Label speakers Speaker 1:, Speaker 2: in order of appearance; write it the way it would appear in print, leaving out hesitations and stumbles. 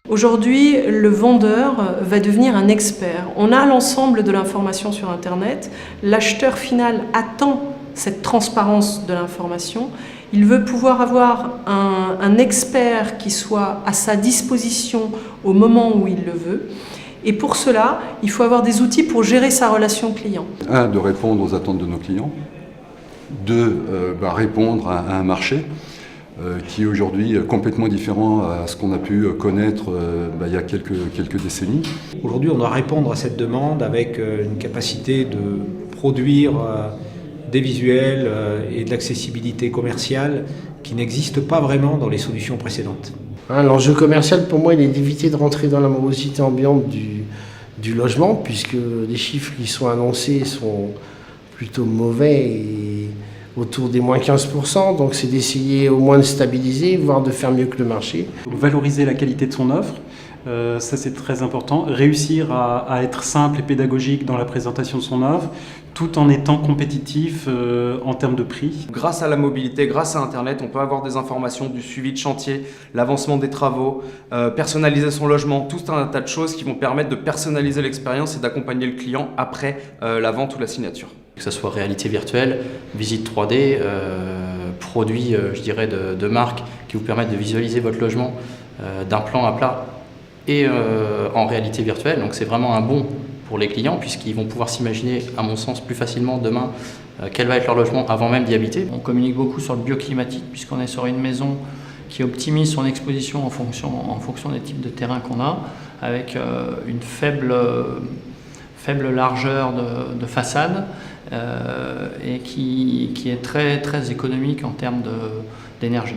Speaker 1: Aujourd'hui, le vendeur va devenir un expert. On a l'ensemble de l'information sur Internet. L'acheteur final attend cette transparence de l'information. Il veut pouvoir avoir un expert qui soit à sa disposition au moment où il le veut. Et pour cela, il faut avoir des outils pour gérer sa relation client.
Speaker 2: Un, de répondre aux attentes de nos clients. Deux, répondre à un marché qui est aujourd'hui complètement différent à ce qu'on a pu connaître il y a quelques décennies.
Speaker 3: Aujourd'hui, on doit répondre à cette demande avec une capacité de produire des visuels et de l'accessibilité commerciale qui n'existe pas vraiment dans les solutions précédentes.
Speaker 4: L'enjeu commercial pour moi il est d'éviter de rentrer dans la morosité ambiante du logement, puisque les chiffres qui sont annoncés sont plutôt mauvais et autour des moins 15%, donc c'est d'essayer au moins de stabiliser, voire de faire mieux que le marché.
Speaker 5: Valoriser la qualité de son offre, ça c'est très important. Réussir à être simple et pédagogique dans la présentation de son offre, tout en étant compétitif en termes de prix.
Speaker 6: Grâce à la mobilité, grâce à Internet, on peut avoir des informations du suivi de chantier, l'avancement des travaux, personnaliser son logement, tout un tas de choses qui vont permettre de personnaliser l'expérience et d'accompagner le client après la vente ou la signature.
Speaker 7: Que ce soit réalité virtuelle, visite 3D, produits je dirais de marque qui vous permettent de visualiser votre logement d'un plan à plat et en réalité virtuelle. Donc c'est vraiment un bon pour les clients puisqu'ils vont pouvoir s'imaginer, à mon sens, plus facilement demain quel va être leur logement avant même d'y habiter.
Speaker 8: On communique beaucoup sur le bioclimatique puisqu'on est sur une maison qui optimise son exposition en fonction des types de terrains qu'on a, avec une faible largeur de façade et qui est très, très économique en termes d'énergie.